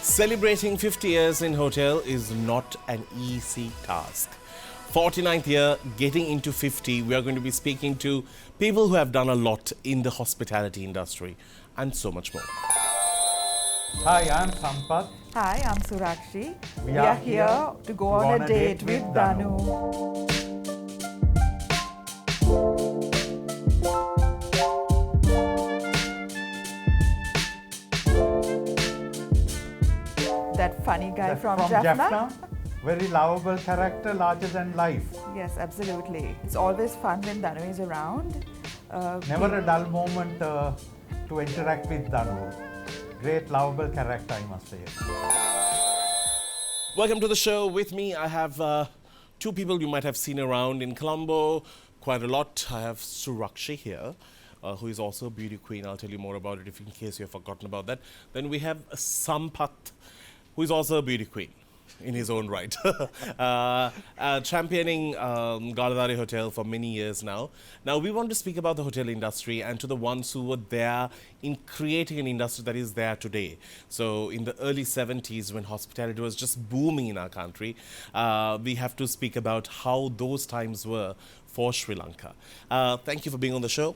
Celebrating 50 years in hotel is not an easy task. 49th year, getting into 50, we are going to be speaking to people who have done a lot in the hospitality industry and so much more. Hi, I'm Sampath. Hi, I'm Surakshi. We We are are here to go on a date with Danu. That funny guy That's from Jaffna. Jaffna. Very lovable character, larger than life. Yes, absolutely. It's always fun when Danu is around. Never a dull moment to interact with Danu. Great lovable character, I must say. Welcome to the show. With me, I have two people you might have seen around in Colombo quite a lot. I have Surakshi here, who is also a beauty queen. I'll tell you more about it if in case you have forgotten about that. Then we have Sampath, who is also a beauty queen in his own right. Championing Galadari Hotel for many years now. Now, we want to speak about the hotel industry and to the ones who were there in creating an industry that is there today. So, in the early 70s, when hospitality was just booming in our country, we have to speak about how those times were for Sri Lanka. Thank you for being on the show.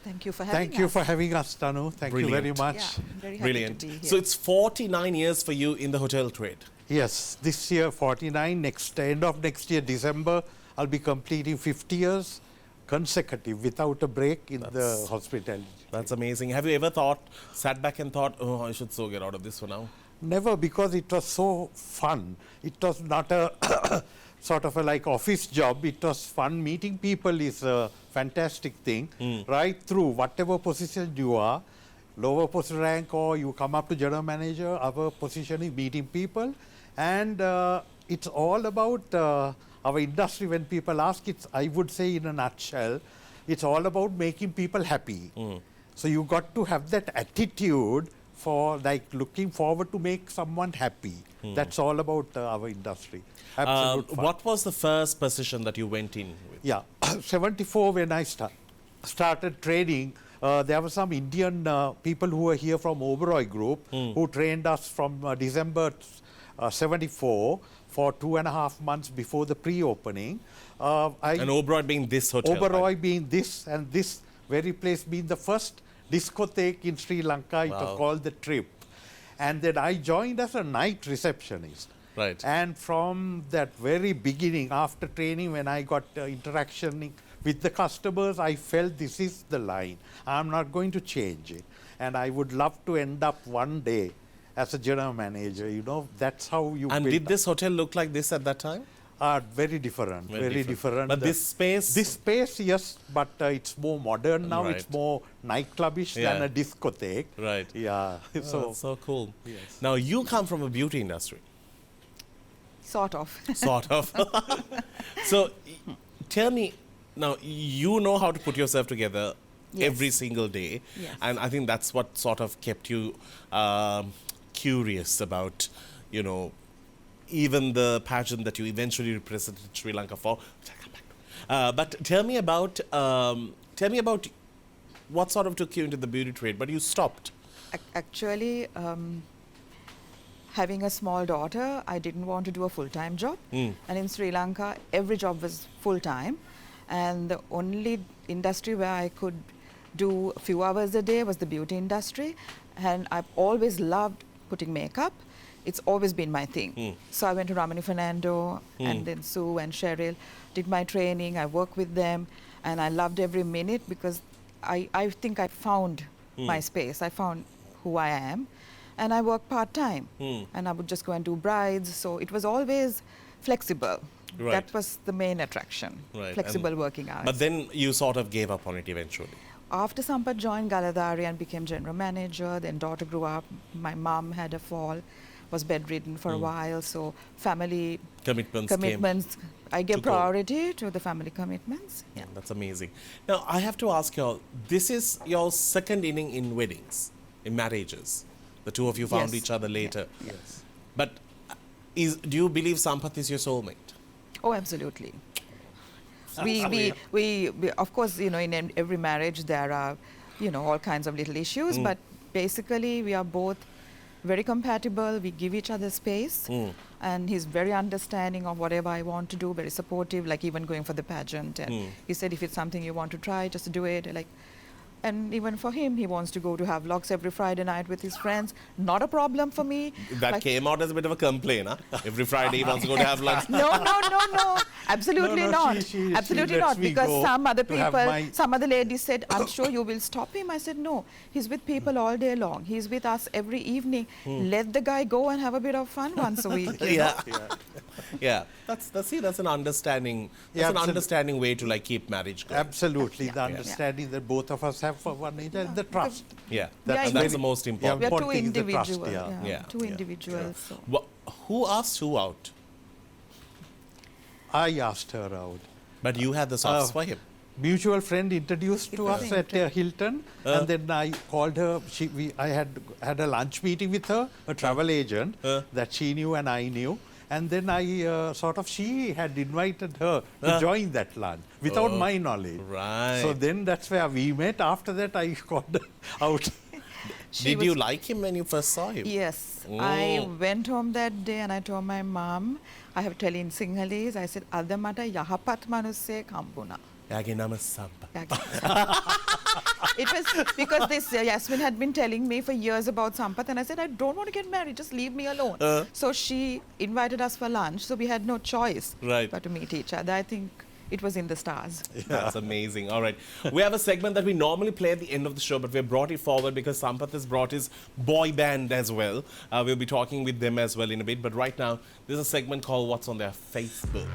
Thank you for having us. Thank you for having us, Danu. Thank you very much. Yeah, I'm very happy Brilliant. to be here. So, it's 49 years for you in the hotel trade. Yes, this year 49, end of next year, December, I'll be completing 50 years consecutive without a break in the hospitality. That's amazing. Have you ever sat back and thought, oh, I should so get out of this for now? Never, because it was so fun. It was not a sort of a like office job. It was fun. Meeting people is a fantastic thing. Right through whatever position you are, lower post rank or you come up to general manager, our position is meeting people. And it's all about our industry. When people ask, I would say in a nutshell, it's all about making people happy. So you got to have that attitude for like looking forward to make someone happy. That's all about our industry. Absolute fun. What was the first position that you went in with? Yeah, 74 when I started training, there were some Indian people who were here from Oberoi Group who trained us from December 74 for 2.5 months before the pre-opening. And Oberoi being this hotel? Oberoi being this, and this very place being the first discotheque in Sri Lanka. It was called The Trip. And then I joined as a night receptionist. Right. And from that very beginning, after training, when I got interaction with the customers, I felt this is the line. I'm not going to change it. And I would love to end up one day as a general manager. You know, that's how you And build did this hotel look like this at that time? Very different, very different. But this space? This space, yes, but it's more modern now. Right. It's more nightclubish than a discotheque. Right. Yeah. Oh, that's so cool. Yes. Now, you come from a beauty industry. Sort of. Sort of. So, tell me, now, you know how to put yourself together every single day. Yes. And I think that's what sort of kept you curious about, you know, even the pageant that you eventually represented Sri Lanka for, which I'll come back to. But tell me about what sort of took you into the beauty trade, but you stopped. Actually, having a small daughter, I didn't want to do a full-time job. And in Sri Lanka, every job was full-time. And the only industry where I could do a few hours a day was the beauty industry. And I've always loved putting makeup. It's always been my thing. So I went to Ramani Fernando and then Sue and Cheryl, did my training, I worked with them, and I loved every minute because I think I found my space. I found who I am, and I worked part-time. And I would just go and do brides, so it was always flexible. Right. That was the main attraction, Right. flexible working hours. But then you sort of gave up on it eventually. After Sampath joined Galadari and became general manager, then daughter grew up, my mom had a fall, was bedridden for a while, so family Commitments I gave to go. priority to the family commitments. Yeah. That's amazing. Now, I have to ask you all, this is your second inning in weddings, in marriages. The two of you found Yes. each other later. Yes. But do you believe Sampath is your soulmate? Oh, absolutely. We of course, you know, in every marriage there are, you know, all kinds of little issues, but basically we are both very compatible. We give each other space. And he's very understanding of whatever I want to do, very supportive, like even going for the pageant. And he said, if it's something you want to try, just do it. Like, and even for him, he wants to go to have vlogs every Friday night with his friends. Not a problem for me. That Like, came out as a bit of a complaint, huh? Every Friday he wants to go to have lunch. no. Absolutely No, not. she Absolutely lets not. me Because go some other to have people, my- some other lady said, I'm sure you will stop him. I said, no. He's with people all day long. He's with us every evening. Let the guy go and have a bit of fun once a week. you know? Yeah. That's an understanding. Yeah, That's an understanding way to like keep marriage going. Absolutely, the understanding that both of us have for one another, and the trust. Yeah. Yeah, And that's the most important. We are two Important thing is the trust, individuals. Yeah. Two individuals. So. Who asked who out? I asked her out. But you had the softs for him. Mutual friend introduced to us at Hilton, and then I called her. I had a lunch meeting with her, a travel agent that she knew and I knew. And then I she had invited her to join that lunch without my knowledge. Right. So then that's where we met. After that, I called her out. Did you like him when you first saw him? Yes. I went home that day and I told my mom, I have tell in Sinhalese, I said, "Ada mata yahapat manussek hambuna." Yage nama Sampath. It was because this Yasmin had been telling me for years about Sampath, and I said, I don't want to get married, just leave me alone. So she invited us for lunch, so we had no choice but to meet each other. I think it was in the stars. That's amazing. All right. We have a segment that we normally play at the end of the show, but we've brought it forward because Sampath has brought his boy band as well. We'll be talking with them as well in a bit. But right now, there's a segment called What's on Their Facebook.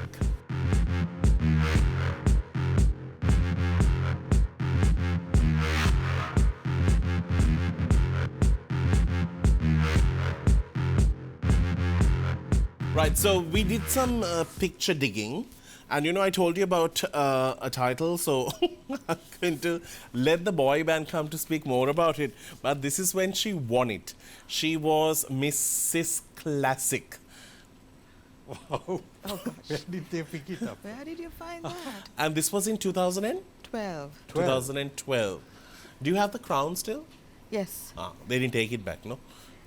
Right, so we did some picture digging, and you know I told you about a title, so I'm going to let the boy band come to speak more about it. But this is when she won it. She was Mrs. Classic. Wow. Oh gosh. Where did they pick it up? Where did you find that? And this was in 2012. 12. Do you have the crown still? Yes. They didn't take it back, no?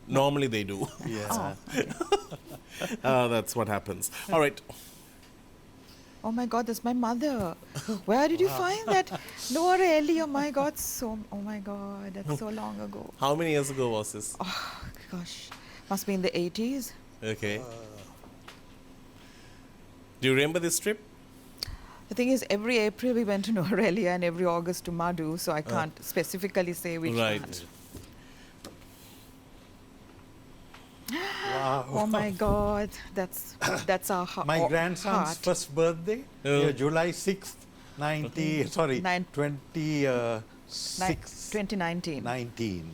Normally they do. Yeah. That's what happens. All right. Oh my God, that's my mother. Where did you find that? No, really. Oh my God, oh my God, that's so long ago. How many years ago was this? Oh gosh, must be in the 80s. Okay. Do you remember this trip? The thing is, every April we went to Norelia and every August to Madhu, so I can't specifically say which one. Wow. Oh my God, that's our My grandson's heart. first birthday, July 6th, 2019. 19.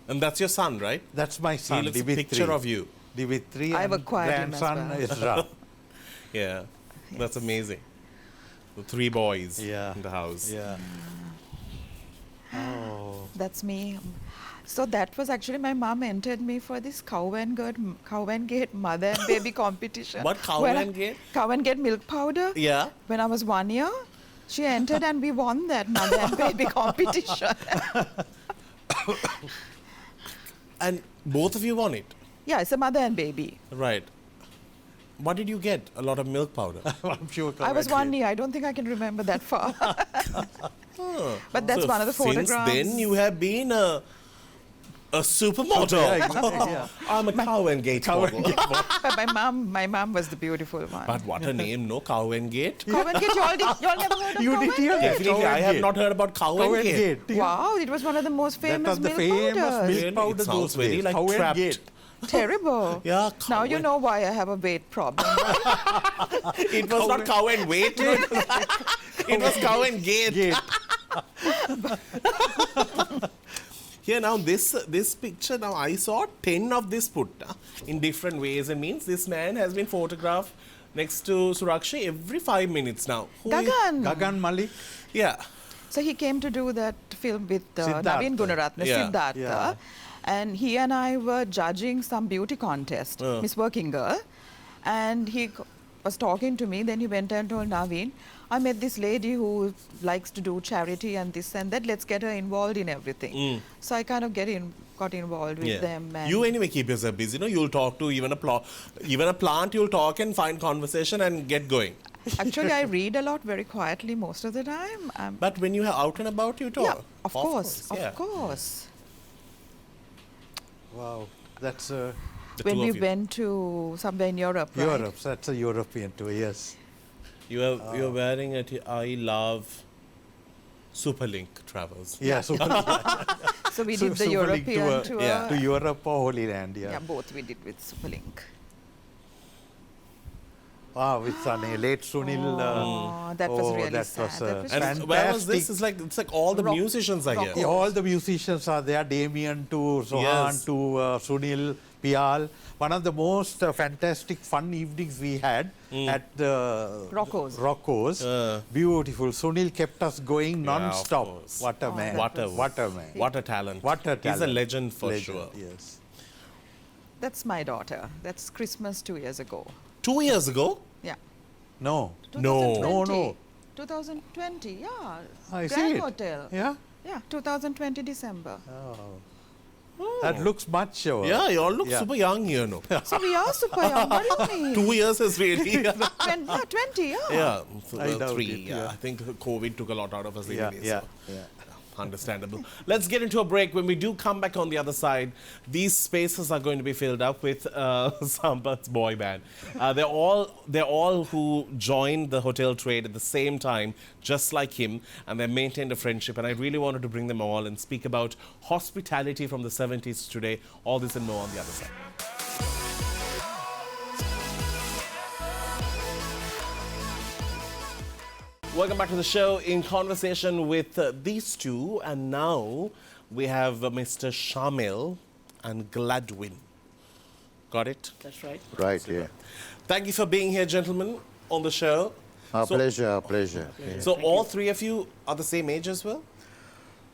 And that's your son, right? That's my son, He looks a Dimitri. picture of you. Dimitri I've and acquired him as grandson well. Ezra. Yeah, that's amazing. The 3 boys in the house. Yeah. Oh. That's me. So that was actually my mom entered me for this cow and gate mother and baby competition. What, Cow and Gate? Cow and Gate milk powder. Yeah. When I was 1 year, she entered and we won that mother and baby competition. And both of you won it? Yeah, it's a mother and baby. Right. What did you get? A lot of milk powder? I'm sure. I was 1 year. I don't think I can remember that far. But that's So one of the photographs. Since then, you have been a supermodel. Yeah, exactly, yeah. I'm a Cow and Gate model. But my mom was the beautiful one. But what a name, no? Cow and Gate? Cow and Gate, y'all never heard of You Cow did and hear Gate? that? Definitely, I have not heard about Cow and Gate. Yeah. Wow, it was one of the most That famous was the milk famous powders. milk Really? powder It sounds those very days. like Cow and trapped. Gate. Terrible. Yeah, Now you know why I have a weight problem. It was not Cow and Wait. It was Cow and Gate. Here now, this picture, now I saw 10 of this put in different ways. It means this man has been photographed next to Surakshi every 5 minutes now. Gagan Malik. Yeah. So he came to do that film with Siddhartha. Naveen Gunaratne, Yeah. Siddhartha. Yeah. And he and I were judging some beauty contest, Miss Working Girl. And he was talking to me. Then he went and told Naveen, I met this lady who likes to do charity and this and that. Let's get her involved in everything. So I kind of got involved with them. And you anyway keep yourself busy. You'll talk to even a plant. You'll talk and find conversation and get going. actually, I read a lot very quietly most of the time. But when you're out and about, you talk. Yeah, of course, yeah. of course. Wow, that's The When two we of you. went to somewhere in Europe, right? Europe. That's a European tour, yes. You're wearing a I love Superlink Travels. Yeah, So we did the Superlink European tour. Yeah. to Europe or Holy Land, yeah. Yeah, both we did with Superlink. Wow, with Sunny, late Sunil. That was really that sad. was, That was And fantastic. where was this? It's like all the Rock- musicians are here. rock- Yeah, all the musicians are there, Damien to Sohan Yes. to Sunil, Pial. One of the most fantastic fun evenings we had at the Rocco's. Beautiful. Sunil kept us going Yeah, of non-stop. course. What a man. What a man. What a talent. What a He's a talent. legend for Legend, sure. Yes. That's my daughter. That's Christmas 2 years ago. 2 years ago? Yeah. No. No. 2020. No. 2020, yeah. I see Grand it. Hotel. Yeah? Yeah, 2020 December. That looks much. Yeah, you all look Yeah. super young here, no? So we are super young. What do you mean? 2 years is really. 20, yeah. Yeah, I doubt 3. it, Yeah. yeah. I think COVID took a lot out of us Yeah, anyway. yeah, So. yeah. Understandable. Let's get into a break. When we do come back on the other side, these spaces are going to be filled up with Sampath's boy band. They're all who joined the hotel trade at the same time, just like him, and they maintained a friendship. And I really wanted to bring them all and speak about hospitality from the 70s to today. All this and more on the other side. Welcome back to the show in conversation with these two. And now we have Mr. Shamil and Gladwin. Got it? That's right. Right, yeah. Thank you for being here, gentlemen, on the show. Our So- pleasure, our pleasure. Yeah. So all three of you are the same age as well?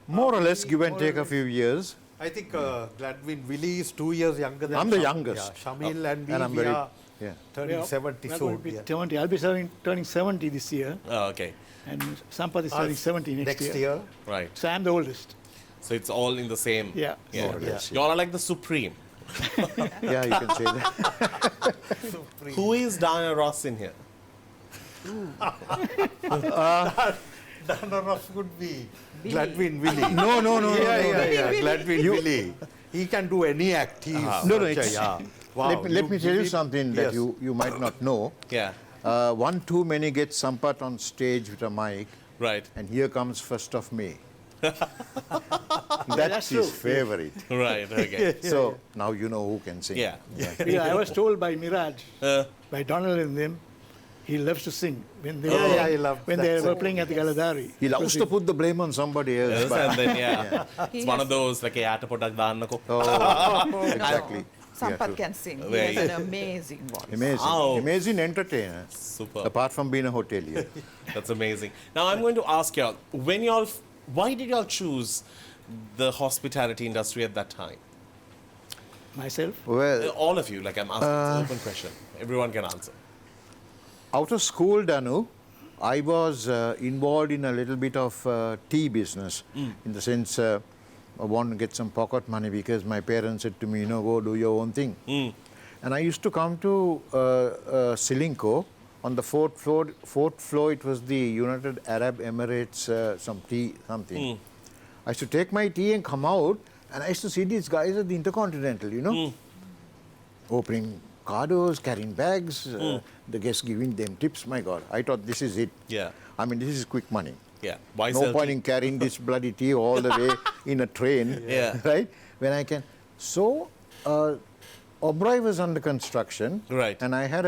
More or less, give and take a few years. I think Gladwin Willie is 2 years younger than I'm the Sham- youngest. Yeah, Shamil and me, And I'm we very, are yeah. turning 70 We're soon. going to be yeah. 70. I'll be turning 70 this year, Oh, okay. and Sampath is turning 70 next year. Right. So I'm the oldest. So it's all in the same. Yeah. More or less. You all are like the supreme. Yeah, you can say that. Who is Diana Ross in here? Danu Ross would be Gladwin Willie. No. Yeah. Gladwin Willie. He can do any act. He's No, such a- it's, yeah. Wow, let me tell you it- something that yes. you might not know. Yeah. One too many gets Sampath on stage with a mic, Right. and here comes 1st of May. That's that's his true. favorite. Right. Okay. So now you know who can sing. Yeah. Yeah, I was told by Miraj, Uh, by Donald and them, he loves to sing when they Yeah, he loves when that they were song. playing at the Galadari. He loves to put the blame on somebody else. yes, but- and then, yeah. He It's one has- of those, like, exactly. Oh, exactly. Sampath can sing. He Very- has an amazing voice. Amazing. Wow. Amazing entertainer. Super. Apart from being a hotelier. That's amazing. Now, I'm going to ask y'all, why did y'all choose the hospitality industry at that time? Myself, Well, All of you, like I'm asking, it's an open question. Everyone can answer. out of school, Danu, I was involved in a little bit of tea business, in the sense I want to get some pocket money because my parents said to me, go do your own thing. And I used to come to Silinko. On the fourth floor, it was the United Arab Emirates, some tea, something. I used to take my tea and come out, and I used to see these guys at the Intercontinental, opening cardos, carrying bags, the guests giving them tips. My God, I thought this is it. Yeah. I mean, this is quick money. Yeah. Why No sell point tea? in carrying this bloody tea all the way in a train, Yeah. right? When I can. So, Oberoi was under construction, Right. and I had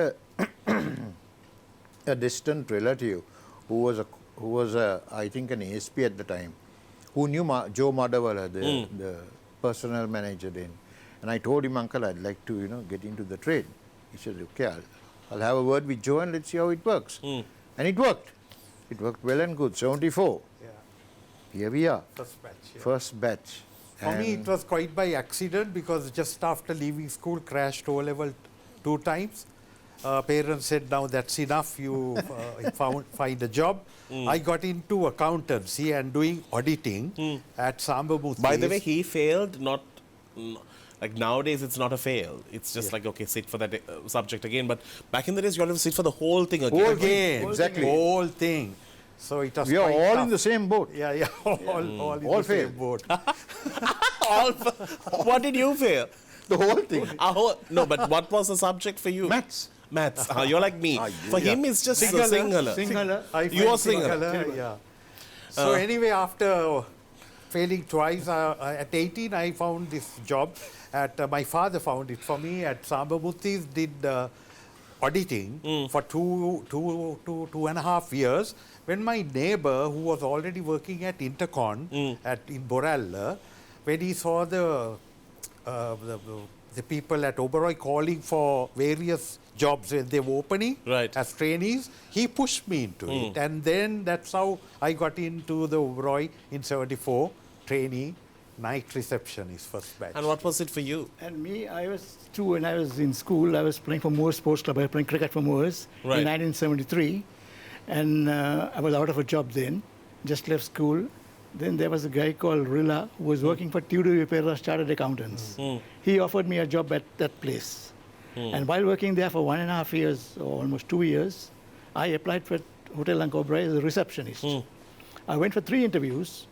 a distant relative who was I think an ASP at the time, who knew Joe Madawala, the personnel manager then. And I told him, Uncle, I'd like to, get into the trade. He said, okay, I'll have a word with Joe and let's see how it works. And it worked. It worked well and good. 74. Yeah. Here we are. First batch. Yeah. First batch. For me, And it was quite by accident because just after leaving school, crashed O-level 2 times. Parents said, now that's enough, you find a job. I got into accountancy and doing auditing at Sampath. By the way, he failed, not like nowadays it's not a fail. It's just like, okay, sit for that subject again. But back in the days, you have to sit for the whole thing again. Whole game, Exactly. whole thing. So it was We are quite all tough. in the same boat. Yeah, all in All the same failed. boat. What did you fail? The whole thing. No, but what was the subject for you? Maths. Maths. You're like me. For him, it's just Sinhala. Sinhala. I You failed are Sinhala. Sinhala, yeah. So anyway, after failing twice, at 18, I found this job. My father found it for me at Sampath. Did auditing for two and a half years. When my neighbor, who was already working at Intercon in Boralla, when he saw the people at Oberoi calling for various jobs when they were opening as trainees, he pushed me into it. And then that's how I got into the Oberoi in 74, trainee, night receptionist, first batch. And what was it for you? And me, I was too, when I was in school, I was playing for Moores Sports Club. I was playing cricket for Moores in 1973. And I was out of a job then, just left school. Then there was a guy called Wille who was working for Tudor Perra Chartered Accountants. He offered me a job at that place. And while working there for 1.5 years, or almost 2 years, I applied for Hotel Oberoi as a receptionist. I went for 3 interviews,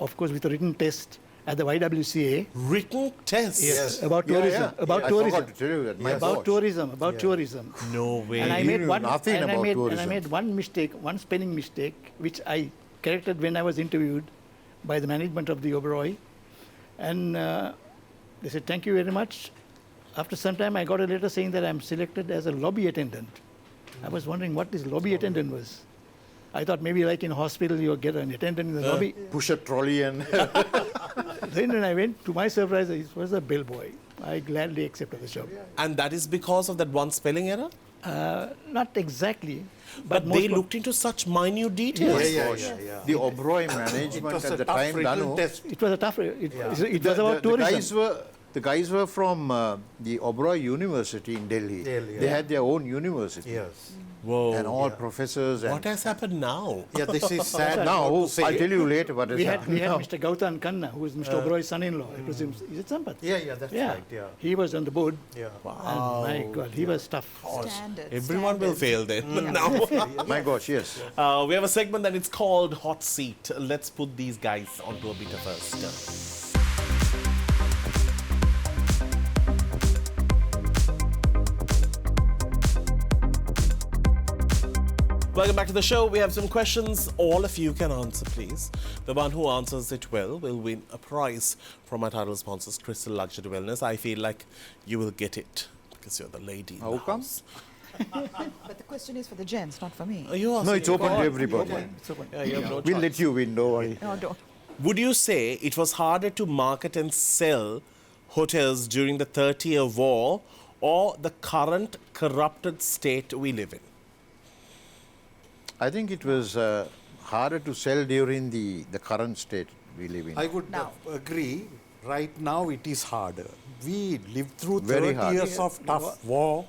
of course with a written test at the YWCA. Written test? Yes. About tourism. About tourism. I forgot to tell you that. My About boss. tourism. About tourism. No way. And I You made knew one. nothing and I about made, tourism. And I made one mistake, one spelling mistake, which I corrected when I was interviewed by the management of the Oberoi. And they said, thank you very much. After some time, I got a letter saying that I'm selected as a lobby attendant. I was wondering what this lobby attendant was. I thought maybe like in a hospital, you get an attendant in the lobby. Push a trolley and... Then when I went, to my surprise, it was a bellboy. I gladly accepted the job. And that is because of that one spelling error? Not exactly. But they looked into such minute details. The Oberoi management at the time, Danu, It was a tough. It was about tourism. the guys were from the Oberoi University in Delhi. They had their own university. Yes. Whoa. And all professors. And What has happened now? Yeah, this is sad. now, not I'll to say. tell you later what has We had happened. Mr. Gautam Khanna, who was Mr. Oberoi's son-in-law. I presume. Is it Sampath? Yeah, that's right. Yeah. He was on the board. Yeah. And my God, he was tough. Standard. Everyone will fail then. Now, My gosh, yes. we have a segment that it's called Hot Seat. Let's put these guys onto a bit of a stir. Welcome back to the show. We have some questions all of you can answer, please. The one who answers it well will win a prize from our title sponsors, Crystal Luxury Wellness. I feel like you will get it because you're the lady in How the come? house. But the question is for the gents, not for me. Are you asking? No, it's open to everybody. It's open. Yeah, you have no We'll choice. let you win, don't worry. No, don't. Would you say it was harder to market and sell hotels during the 30-year war or the current corrupted state we live in? I think it was harder to sell during the current state we live in. I would Now. agree. Right now, it is harder. We lived through Very 30 hard. years of tough war,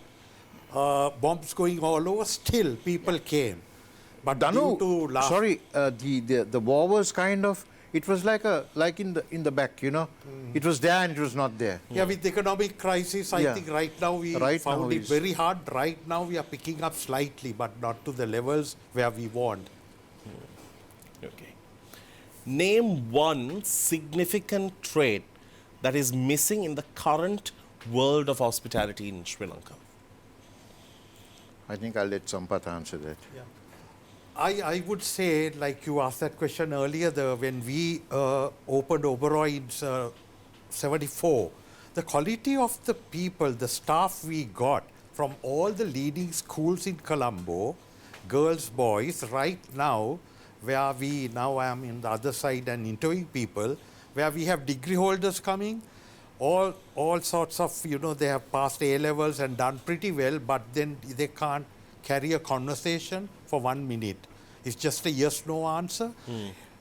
bombs going all over. Still, people came. But Danu, due to the war was kind of, it was like in the back, you know. It was there and it was not there. Yeah, with the economic crisis, I Yeah. think right now we Right found now it is- very hard. Right now we are picking up slightly, but not to the levels where we want. Okay. Name one significant trait that is missing in the current world of hospitality in Sri Lanka. I think I'll let Sampath answer that. I would say, like you asked that question earlier, when we opened Oberoi in 74, the quality of the people, the staff we got from all the leading schools in Colombo, girls, boys, right now, where we now am in the other side and interviewing people, where we have degree holders coming, all sorts of, they have passed A-levels and done pretty well, but then they can't carry a conversation for 1 minute. It's just a yes-no answer.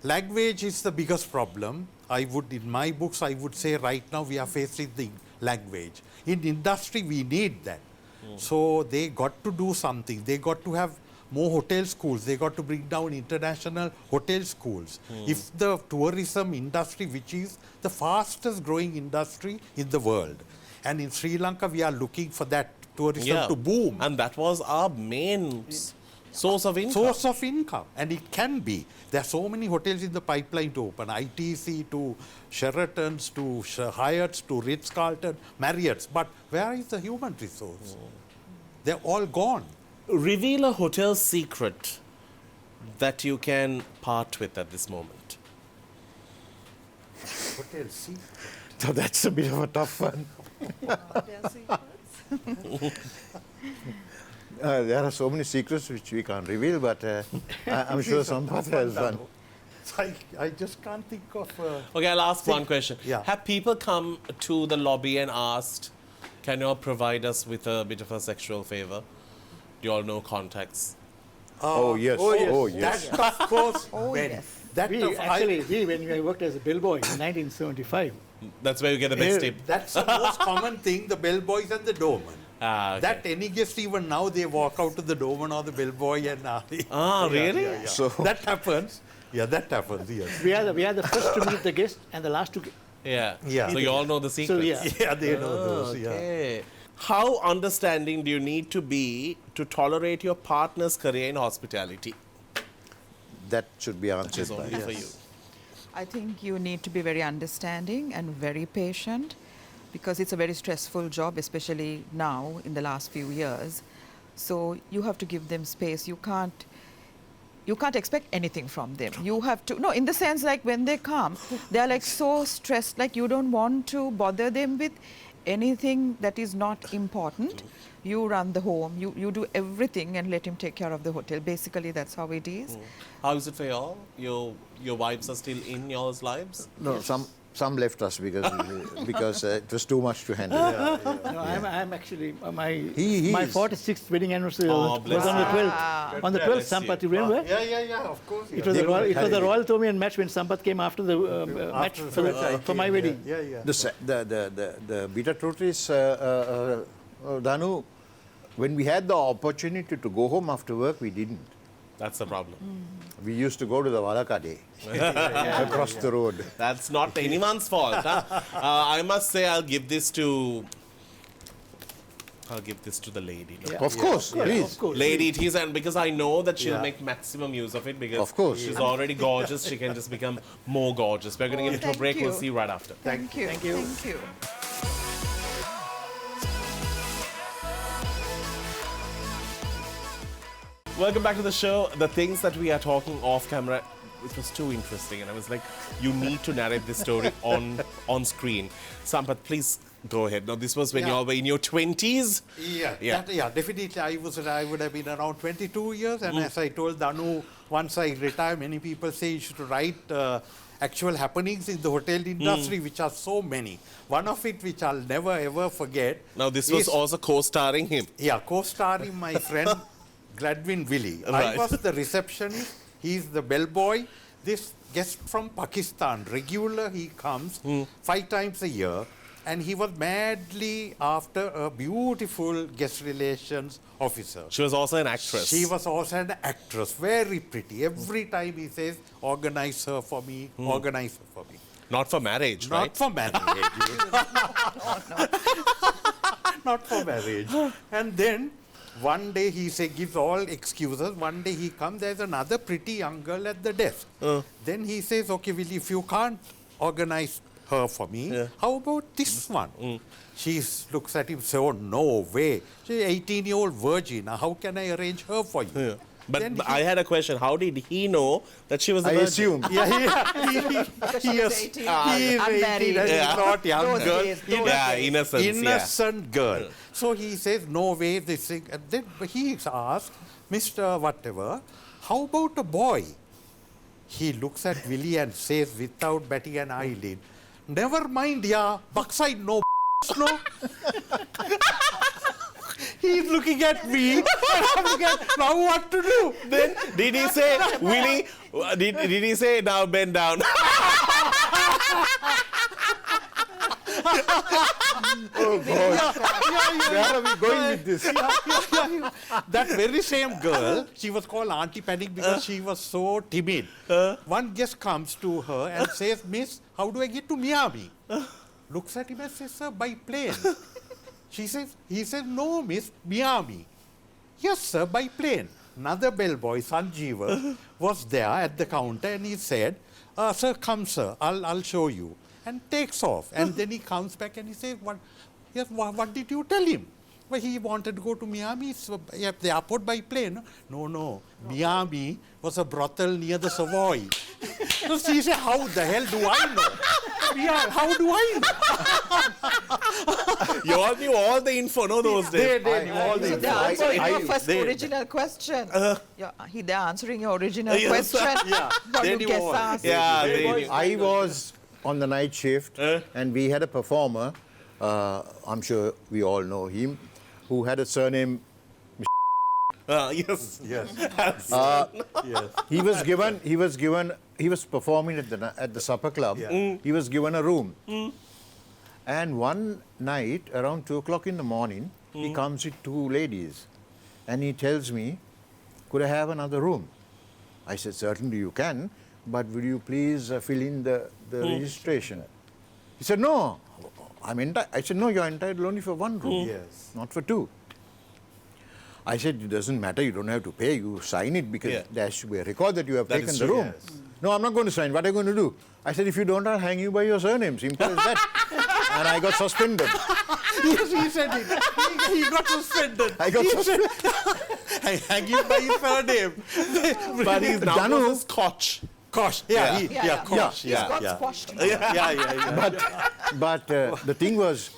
Language is the biggest problem. In my books, I would say right now we are facing the language. In industry, we need that. So they got to do something. They got to have more hotel schools. They got to bring down international hotel schools. If the tourism industry, which is the fastest growing industry in the world, and in Sri Lanka we are looking for that tourism to boom. And that was our main source of income. Source of income. And it can be. There are so many hotels in the pipeline to open. ITC to Sheratons to Hyatts to Ritz-Carlton, Marriott's. But where is the human resource? They're all gone. Reveal a hotel secret that you can part with at this moment. Hotel secret. So that's a bit of a tough one. There are so many secrets which we can't reveal, but I'm sure Sampath has one. I just can't think of... Okay, I'll ask one question. Yeah. Have people come to the lobby and asked, can you all provide us with a bit of a sexual favor? Do you all know contacts? Oh, yes. Oh, yes. That, of course, when yes. that We of- actually, when I worked as a bellboy in 1975, That's where you get the best tip. that's the most common thing, the bellboys and the doorman. Ah, okay. That any guest, even now, they walk out to the doorman or the bellboy and... really? Yeah. So- that happens. Yeah, that happens, yes. we are the first to meet the guest and the last to... Yeah. Yeah. So you all know the secrets. So, yeah. Yeah, they know those, yeah. Okay. How understanding do you need to be to tolerate your partner's career in hospitality? That should be answered It's by only for you. I think you need to be very understanding and very patient because it's a very stressful job, especially now in the last few years. So you have to give them space. You can't expect anything from them. You have to, no, in the sense like when they come, they're like so stressed, like you don't want to bother them with anything that is not important. You run the home, you do everything and let him take care of the hotel. Basically, that's how it is. How is it for y'all? Your wives are still in y'all's lives? No, some left us because it was too much to handle. No, I'm actually, my He my is. 46th wedding anniversary Oh, was bless on the you. 12th. On the 12th, Bless you. Sampath, you remember? Yeah, of course. It was a Royal Tomian match when Sampath came after the match for my wedding. Yeah. The bitter truth is, Danu, when we had the opportunity to go home after work, we didn't. That's the problem. We used to go to the Valakade across the road. That's not anyone's fault. Huh? I must say I'll give this to the lady. No? Of course, please. Of course. Lady it is, and because I know that she'll Yeah. make maximum use of it because Of course. she's already gorgeous, she can just become more gorgeous. We're going to give it to a Thank break. We'll you. see right after. Thank you. Thank you. Thank you. Welcome back to the show. The things that we are talking off camera, it was too interesting, and I was like, you need to narrate this story on screen. Sampath, please go ahead. Now, this was when you all were in your 20s. Yeah, definitely. I would have been around 22 years, and as I told Danu, once I retire, many people say you should write actual happenings in the hotel industry, which are so many. One of it, which I'll never ever forget. Now, this was is- also co-starring him. Yeah, co-starring my friend Gladwin Wille. Right. I was the receptionist. He's the bellboy. This guest from Pakistan, regular, he comes 5 times a year, and he was madly after a beautiful guest relations officer. She was also an actress. She was also an actress, very pretty. Every time he says, organize her for me, organize her for me. Not for marriage, Not right? for marriage. Not for marriage. And then one day he gives all excuses. One day he comes, there's another pretty young girl at the desk. Then he says, okay, Will, if you can't organize her for me, how about this one? She looks at him, says, oh, no way. She's an 18-year-old virgin. How can I arrange her for you? Yeah. But Then I had a question. How did he know that she was a I virgin? assume. She was 18. He is Unmarried. 18 and he's not young Those girl. days, those Yeah, days. innocence. Innocent girl. So he says, no way, this thing. And then he asks, Mr. Whatever, how about a boy? He looks at Willie and says, without batting an eyelid, never mind, yeah, backside, no, no. He's looking at me, and I'm looking at, now what to do? Then did he say, Willie? Did he say now bend down? Oh, God. Where are we going with this? That very same girl, she was called Auntie Panic because she was so timid. One guest comes to her and says, Miss, how do I get to Miami? Looks at him and says, sir, by plane. He says, no, Miss, Miami. Yes, sir, by plane. Another bellboy, Sanjeeva, was there at the counter and he said, sir, come, sir, I'll show you. And takes off. And then he comes back and he says, what did you tell him? Well, he wanted to go to Miami, so at the airport by plane. No. Miami was a brothel near the Savoy. So she said, how the hell do I know? How do I know? You all knew all the info, no, those days. They knew all the So they're info. answering your first original question. They're answering your original question. Yeah, What they you knew guess all. asked. Yeah, they knew. I was on the night shift and we had a performer, I'm sure we all know him, who had a surname. Yes. Yes. He was performing at the supper club. Yeah. He was given a room. And one night, around 2 o'clock in the morning, he comes with 2 ladies. And he tells me, could I have another room? I said, certainly you can, but will you please fill in the registration? He said, no, I said, no, you're entitled only for 1 room, Yes. not for 2. I said, it doesn't matter, you don't have to pay, you sign it because there should be a record that you have That taken is the true. room. Yes. No, I'm not going to sign, what are you going to do? I said, if you don't, I'll hang you by your surname, simple as that. And I got suspended. Yes, he said it. He got suspended. I got suspended. I hang him by his surname. But his Danu- number was Koch. Kosh. Kosh. He's got squashed. But the thing was,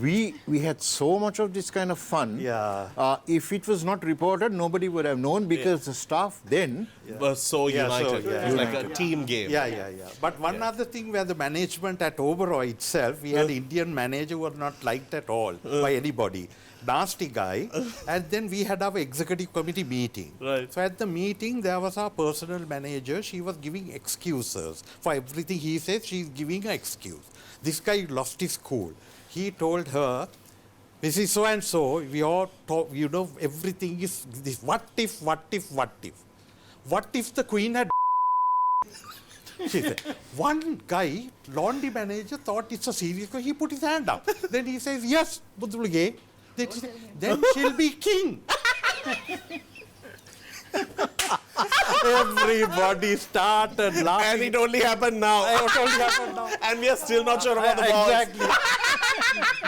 we had so much of this kind of fun. Yeah. If it was not reported, nobody would have known because the staff then. Was so united. so, It was like a team game. Yeah. But one other thing where the management at Oberoi itself, we had Indian manager who was not liked at all by anybody. Nasty guy. And then we had our executive committee meeting. Right. So at the meeting, there was our personal manager. She was giving excuses. For everything he says, she's giving an excuse. This guy lost his cool. He told her, Mrs. So-and-so, we all talk, everything is this. What if? What if the queen had she said, one guy, laundry manager, thought it's a serious question. He put his hand up. Then he says, yes, Budulge. Then she'll be king. Everybody started laughing. And it only happened now. And we are still not sure about the balls. Exactly.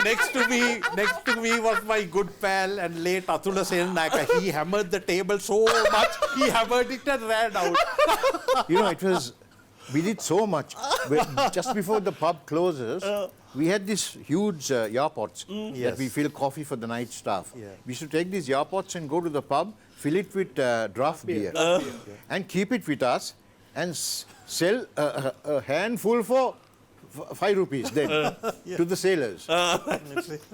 Next to me was my good pal and late Atula Senaka. He hammered the table so much, he hammered it and ran out. We did so much. Just before the pub closes, we had these huge yarpots that we fill coffee for the night staff. Yeah. We used to take these yarpots and go to the pub, fill it with draft beer, and keep it with us and sell a handful for 5 rupees then to the sailors.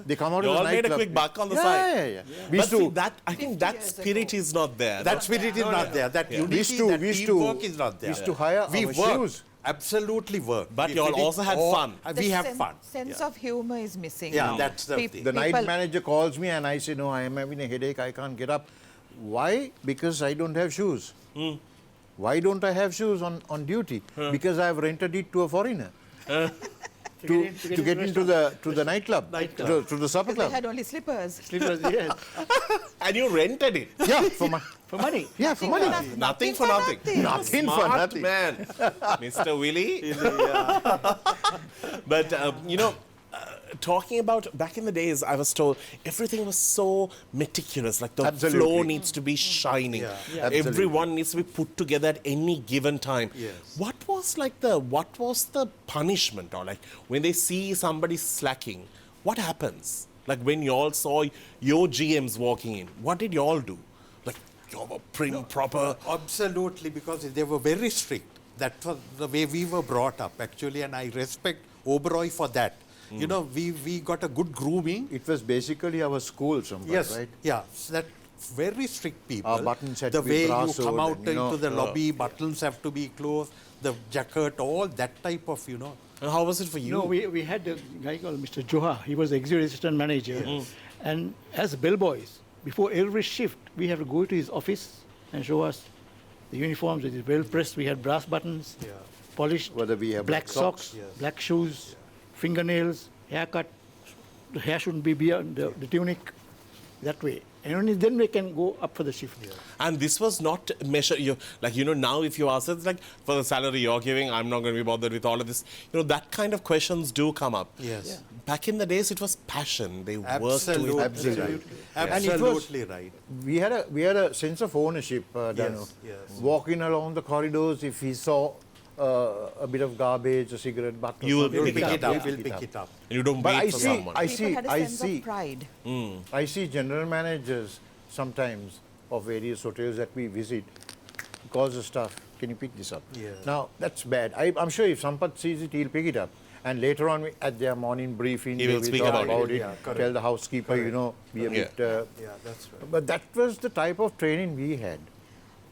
They come out You of the all made a nightclub. quick buck on the side. Yeah. We But used see, to, I think that spirit is not there. That spirit is not there. That unity, that we used teamwork to- is not there. we used to hire We our worked. shoes. Absolutely work. But you all also had fun. We have fun. Sense of humor is missing. Yeah, that's the Peop- thing. The night people- manager calls me and I say, no, I am having a headache, I can't get up. Why? Because I don't have shoes. Why don't I have shoes on duty? Because I have rented it to a foreigner. To get into the nightclub, to the supper They club. had only slippers. Slippers, yes. And you rented it. Yeah, For money. yeah, for money. Nothing for nothing. Nothing for Smart nothing. man. Mr. Willie. But, talking about back in the days, I was told everything was so meticulous. Like the Absolutely. floor needs to be shining. Absolutely. Everyone needs to be put together at any given time. Yes. What was the punishment, or like when they see somebody slacking, what happens? Like when you all saw your GMs walking in, what did you all do? Like you were prim, proper. Absolutely, because they were very strict. That was the way we were brought up, actually, and I respect Oberoi for that. We got a good grooming. It was basically our school, Yes, right? yeah. So that very strict people. Our buttons had the to be way you brassoed come out and, into the lobby, buttons have to be closed, the jacket, all that type of, And how was it for you? No, we had a guy called Mr. Joha. He was the executive assistant manager. And as bellboys, before every shift, we have to go to his office and show us the uniforms. It is well pressed. We had brass buttons, polished, Whether we have black socks, black shoes, fingernails, haircut. The hair shouldn't be beyond the tunic, that way. And only then we can go up for the shift. And this was not measured, now if you ask, it's like, for the salary you're giving, I'm not going to be bothered with all of this. That kind of questions do come up. Yes. Yeah. Back in the days, it was passion. They worked to it. Absolutely. Absolutely right. We had a sense of ownership, Danu. Yes. Walking along the corridors, if he saw a bit of garbage, a cigarette butt, You will something, pick it up. We will pick it up. And you don't But wait for someone. People had a sense of pride. I see general managers sometimes of various hotels that we visit calls the staff, can you pick this up? Yeah. Now, that's bad. I'm sure if Sampath sees it, he'll pick it up. And later on, at their morning briefing, He they will speak talk about it. Yeah, correct. tell the housekeeper, be a bit... Yeah, that's right. But that was the type of training we had.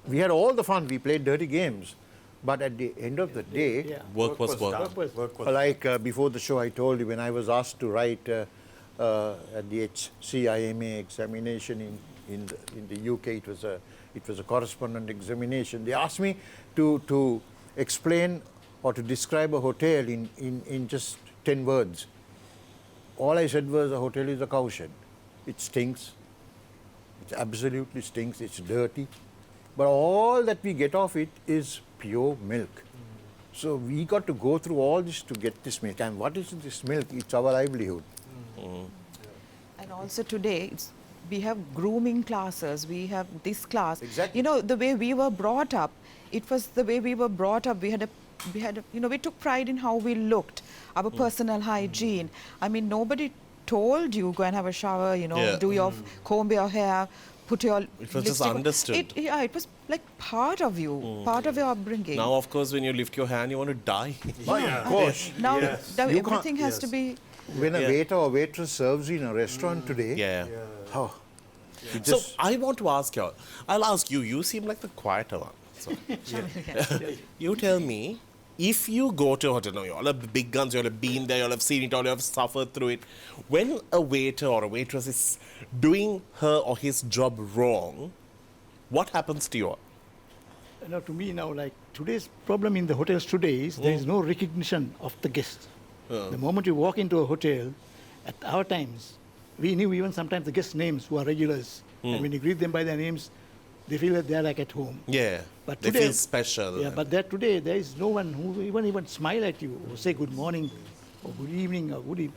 We had all the fun. We played dirty games. But at the end of the day, Work was work. done. Work was like before the show, I told you when I was asked to write at the HCIMA examination in the UK, it was a correspondent examination. They asked me to explain or to describe a hotel in just 10 words. All I said was a hotel is a cowshed. It stinks. It absolutely stinks. It's dirty. But all that we get off it is pure milk. So we got to go through all this to get this milk. And what is this milk? It's our livelihood. And also today, we have grooming classes, we have this class. Exactly. The way we were brought up, it was the way we were brought up. We took pride in how we looked, our personal hygiene. I mean, nobody told you, go and have a shower, do your, comb your hair, put your It was just lipstick on. understood. It was like part of you, part of your upbringing. Now, of course, when you lift your hand, you want to die. Of course. Now, Yes. now You everything can't- has to be... When a waiter or waitress serves you in a restaurant today, Yeah. oh, you So just... I want to ask you, I'll ask you, you seem like the quieter one. So, you tell me, if you go to a hotel, now you all have big guns, you all have been there, you all have seen it, all you have suffered through it. When a waiter or a waitress is doing her or his job wrong, what happens to you all? To me now, like today's problem in the hotels today is there is no recognition of the guest. The moment you walk into a hotel, at our times, we knew even sometimes the guest names who are regulars. And when you greet them by their names, they feel that they're like at home. Yeah, But they today- feel special. Yeah, but that today there is no one who even smile at you or say good morning or good evening or good evening.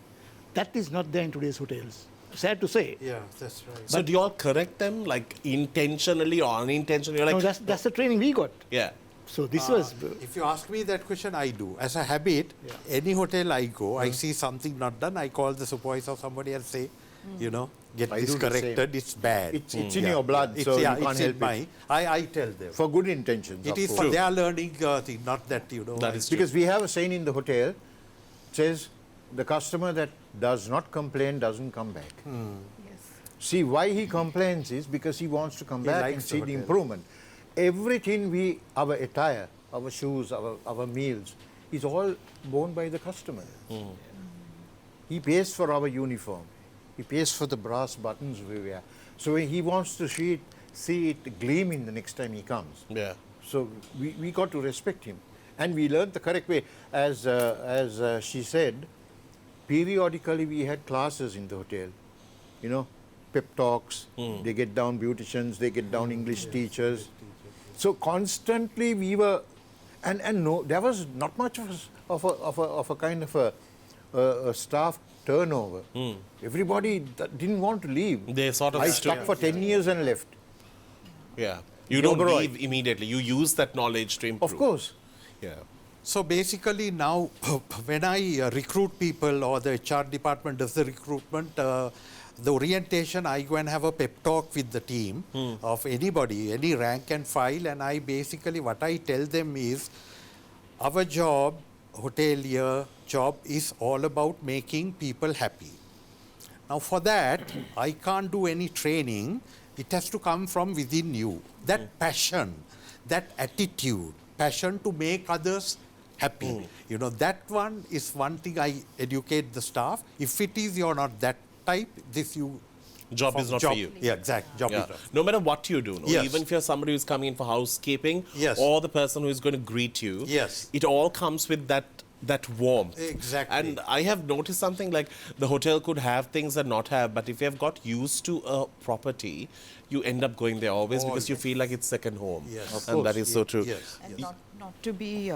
That is not there in today's hotels. Sad to say. Yeah, that's right. So do you all correct them, like intentionally or unintentionally? You're No, like, that's the training we got. yeah. So this was... If you ask me that question, I do. As a habit, any hotel I go, I see something not done, I call the supervisor or somebody and say, get I this do the same. corrected, it's bad. It's in your blood, so you can't it's in help it. I tell them. For good intentions, It of is course. for their learning thing, not that, That is true. Because we have a saying in the hotel, it says, the customer that does not complain doesn't come back. Yes. See, why he complains is because he wants to come He back and likes the see the hotel. improvement. Everything our attire, our shoes, our meals, is all borne by the customer. He pays for our uniform. He pays for the brass buttons we wear. So when he wants to see it gleaming the next time he comes. Yeah. So we got to respect him. And we learned the correct way. As she said, periodically we had classes in the hotel. Pep talks, they get down beauticians, they get down English teachers. So constantly we were, and no, there was not much of a kind of a staff turnover. Everybody didn't want to leave. They sort of I stood. stuck for 10 years and left. Yeah. You don't Oberoi. leave immediately. You use that knowledge to improve. Of course. Yeah. So basically now, when I recruit people or the HR department does the recruitment, the orientation, I go and have a pep talk with the team of anybody, any rank and file, and I basically, what I tell them is, our job, hotelier job, is all about making people happy. Now for that, I can't do any training. It has to come from within you. That passion, that attitude, passion to make others happy. You know, that one is one thing I educate the staff. If it is you're not that type, this you Job is not for you. Yeah, exactly. Job Yeah. is not. No matter what you do, no? Yes. Even if you're somebody who's coming in for housekeeping, Yes. or the person who is going to greet you, Yes. it all comes with that warmth. Exactly. And I have noticed something like the hotel could have things that not have, but if you have got used to a property, you end up going there always because you feel like it's second home. Yes. Of And course. that is so true. Yes. And not to be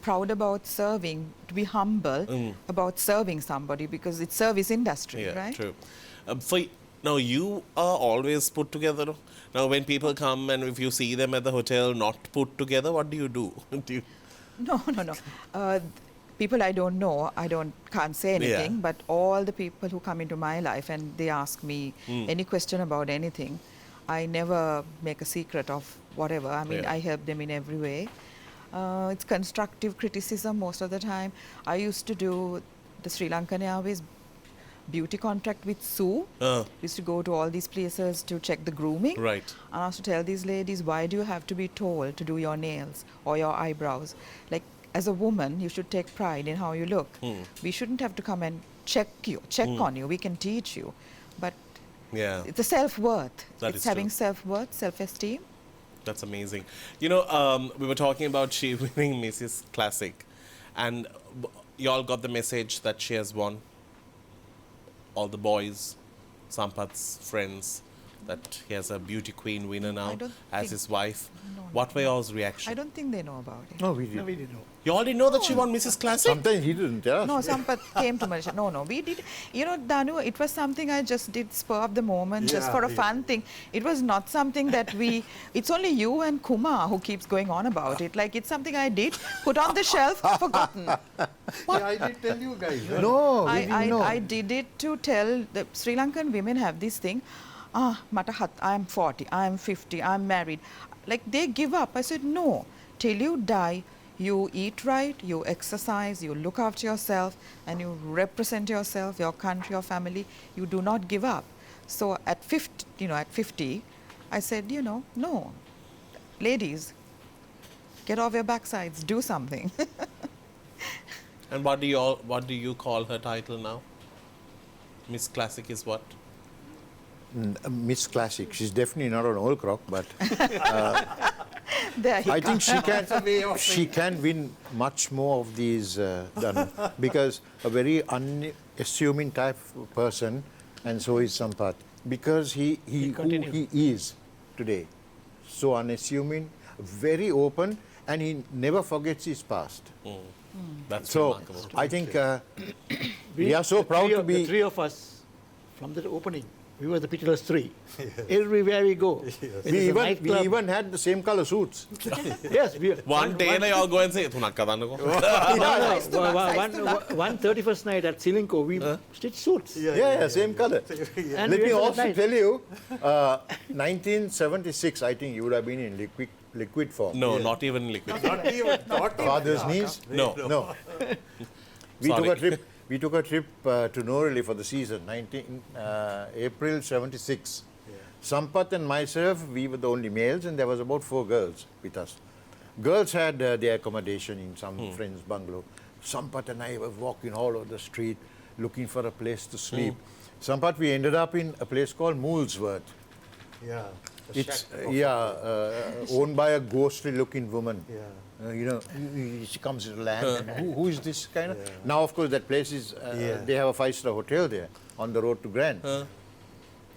proud about serving, to be humble about serving somebody, because it's service industry, Yeah, right? true. Now, you are always put together. No? Now, when people come and if you see them at the hotel not put together, what do you do? No. People I don't know, can't say anything, Yeah. but all the people who come into my life and they ask me any question about anything, I never make a secret of whatever. I mean, Yeah. I help them in every way. It's constructive criticism most of the time. I used to do the Sri Lankan Airways beauty contract with Sue. Used to go to all these places to check the grooming. Right. And I used to tell these ladies, why do you have to be told to do your nails or your eyebrows? Like, as a woman, you should take pride in how you look. We shouldn't have to come and check on you. We can teach you. But Yeah. it's a self-worth. That It's is having true. self-worth, self-esteem. That's amazing. You know, we were talking about she winning Mrs. Classic, and you all got the message that she has won. All the boys, Sampath's friends, that he has a beauty queen winner now don't as think- his wife. No, What were y'all's reaction? I don't think they know about it. No, we did. No, we didn't know. You already know that she won Mrs. Classic? Sometimes he didn't tell us. No, Sampath came to Malaysia. No, we did. You know, Danu, it was something I just did spur of the moment, just for a fun thing. It was not something that it's only you and Kumar who keeps going on about it. Like, it's something I did, put on the shelf, forgotten. Yeah, I did tell you guys. No, we didn't know. I did it to tell the Sri Lankan women have this thing. I'm 40, I'm 50, I'm married. Like, they give up. I said, no, till you die, you eat right, you exercise, you look after yourself, and you represent yourself, your country, your family. You do not give up. So at 50, I said, no, ladies, get off your backsides, do something. And what do you call her title now? Miss Classic is what? Miss Classic. She's definitely not an old crock, but There you I go. think she can win much more of these, Danu, because a very unassuming type of person, and so is Sampath, because he who he is today, so unassuming, very open, and he never forgets his past. That's So remarkable. I think we are so proud to be. The three of us, from the opening, we were the pitiless three. Everywhere we go. We even had the same color suits. Yes, One day they all go and say, "Thunak ka danu ko." 131st night at Silinko, we stitched suits. Yeah, same color. And Let we me went also at night. tell you, 1976, I think you would have been in liquid form. No, not even liquid. Not Father's knees? No. No. We took a trip to Norili for the season, April 76. Sampath and myself, we were the only males, and there was about 4 girls with us. Girls had their accommodation in some friend's bungalow. Sampath and I were walking all over the street, looking for a place to sleep. Sampath, we ended up in a place called Moolsworth. Yeah. It's owned by a ghostly-looking woman. Yeah. She comes to land. And who is this kind of? Now, of course, that place is. They have a 5-star hotel there on the road to Grand.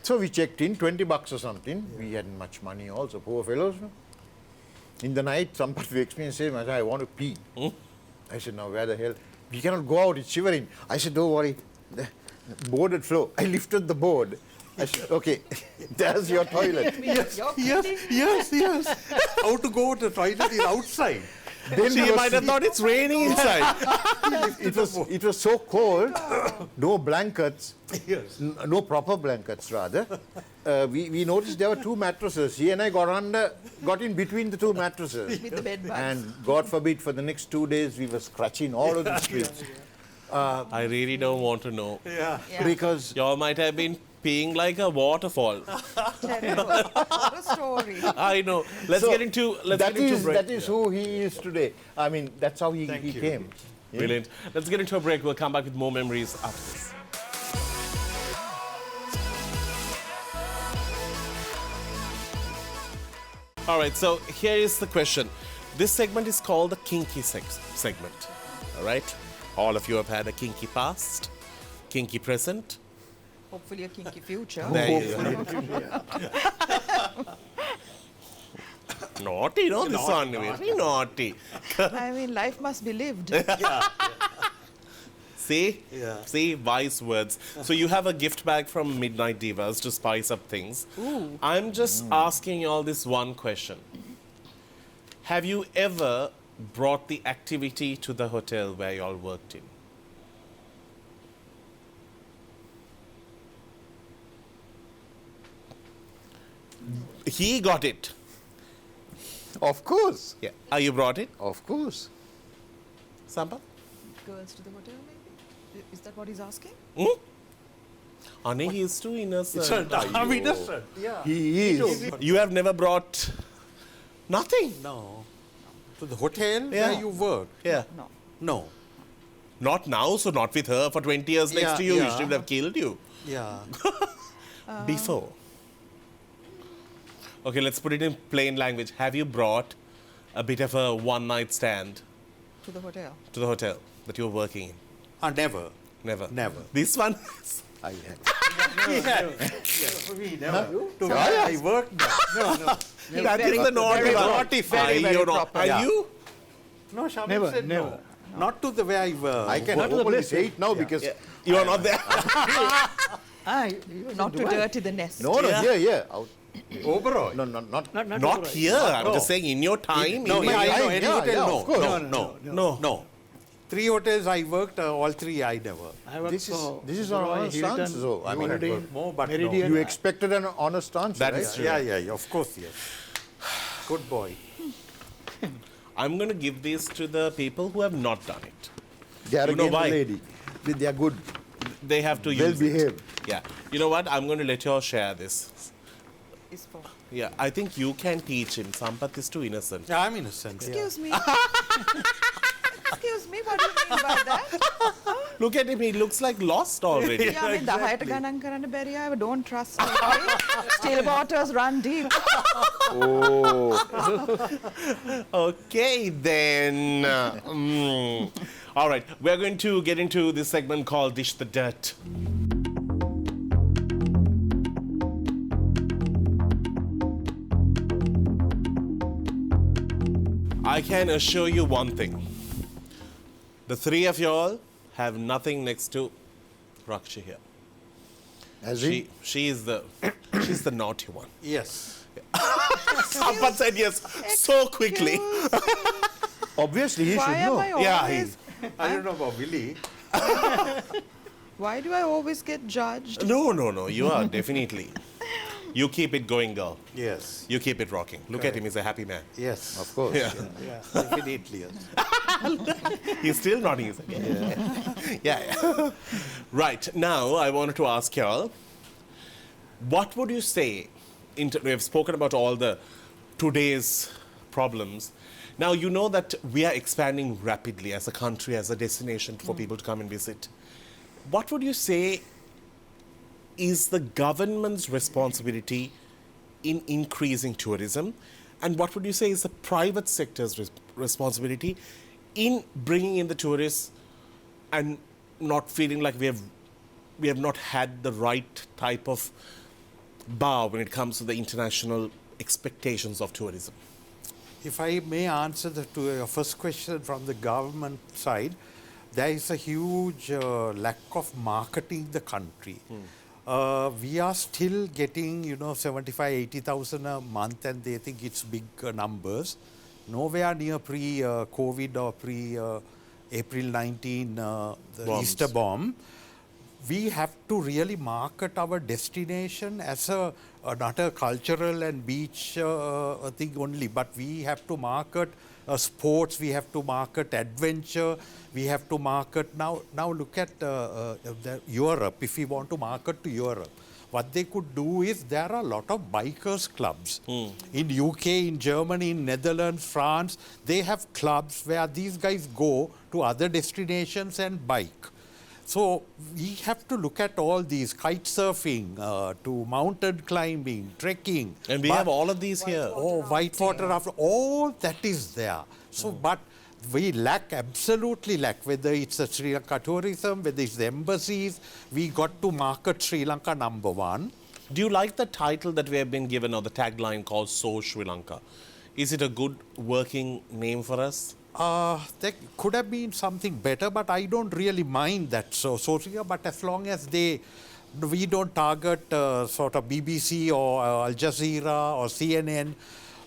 So we checked in, $20 or something. We hadn't much money, also poor fellows. No? In the night, Sampath wakes me and says, "I want to pee." I said, "Now where the hell? We cannot go out. It's shivering." I said, "Don't worry. The boarded floor." I lifted the board. I said, "Okay, there's your toilet." Yes. How to go to the toilet is outside. Then She might have thought it's raining inside. it was so cold, no blankets, Yes. no proper blankets rather. We noticed there were 2 mattresses. He and I got in between the 2 mattresses. With the bed bugs. And God forbid, for the next 2 days, we were scratching all over the streets. I really don't want to know. Yeah. Yeah. Because Y'all might have been peeing like a waterfall. Terrible. What a story. I know. Let's get into break. That is who he is today. I mean, that's how he came. Yeah. Brilliant. Let's get into a break. We'll come back with more memories after this. All right, so here is the question. This segment is called the kinky segment. All right? All of you have had a kinky past, kinky present. Hopefully a kinky future. There you go. Naughty, no? This one, very naughty. I mean, life must be lived. See? Yeah. See? Wise words. So you have a gift bag from Midnight Divas to spice up things. Ooh. I'm just asking you all this one question. Have you ever brought the activity to the hotel where you all worked in? He got it. Of course. Yeah. You brought it? Of course. Sampath? Girls to the hotel, maybe? Is that what he's asking? Hmm? Honey, he is too innocent. I'm innocent. Yeah. He is. You have never brought nothing? No. To the hotel Yeah. where you work? Yeah. No. No. Not now, so not with her. For 20 years next Yeah, to you, yeah. she would have killed you. Yeah. Before. Okay, let's put it in plain language. Have you brought a bit of a one-night stand To the hotel. to the hotel that you're working in? Never. Never. Never. This one? I had. We never. To Yeah, where yeah. I work now. No. That is the naughty very one. naughty, very, Are very you not? proper. Are Yeah. you? No, Shamil Never, said never. no. Not to the where I work. I can What is the openly place? say it now because You are not there. Not to dirty the nest. no, here. Out. Oberoi. No, not. Not here. I'm No. just saying in your time. No, in yeah, your I know. time. Any Yeah, hotel, yeah, no. of course. No. No. 3 hotels I worked, all 3 I never. I worked This is- for this is Roy, our honest Hilton, answer, so, I mean, Holiday, worked more, but no. Meridian. You expected an honest answer, That right? is true. Yeah, of course, yes. Good boy. I'm going to give these to the people who have not done it. They are You know again why? the lady. They are good. They have to Well use it. behaved. Yeah. You know what? I'm going to let you all share this. Is for. Yeah, I think you can teach him. Sampath is too innocent. Yeah, I'm innocent. Excuse me. Excuse me, what do you mean by that? Look at him. He looks like lost already. Yeah, I mean, 10ට ගණන් කරන්න බැරි අය don't trust me. Still waters run deep. Okay, then. All right, we're going to get into this segment called Dish the Dirt. I can assure you one thing. The three of y'all have nothing next to Surakshi here. As he? She's the naughty one. Yes. Sampath said yes so quickly. Obviously, he Why should am know. I Yeah, always... I don't know about Willie. Why do I always get judged? No. You are definitely. You keep it going, girl. Yes. You keep it rocking. Look at him, he's a happy man. Yes. Of course. Yeah. Yeah, definitely. Yes. He's still nodding his head. Yeah. Right, now I wanted to ask y'all, what would you say, we have spoken about all the today's problems. Now you know that we are expanding rapidly as a country, as a destination for people to come and visit. What would you say is the government's responsibility in increasing tourism, and what would you say is the private sector's responsibility in bringing in the tourists and not feeling like we have not had the right type of bar when it comes to the international expectations of tourism? If I may answer to your first question from the government side, there is a huge lack of marketing the country. We are still getting, 75, 80,000 a month, and they think it's big numbers. Nowhere near pre-COVID or pre-April 19, the Bombs. Easter bomb. We have to really market our destination as not a cultural and beach thing only, but we have to market sports, we have to market adventure, we have to market now look at Europe. If we want to market to Europe, what they could do is there are a lot of bikers clubs. In UK, in Germany, in Netherlands, France, they have clubs where these guys go to other destinations and bike. So we have to look at all these, kite surfing, to mountain climbing, trekking. And we have all of these here. Oh, whitewater rafting, all that is there. So, but we lack, absolutely lack, whether it's the Sri Lanka tourism, whether it's the embassies, we got to market Sri Lanka #1. Do you like the title that we have been given, or the tagline called So Sri Lanka? Is it a good working name for us? There could have been something better, but I don't really mind that. So but as long as we don't target sort of BBC or Al Jazeera or CNN,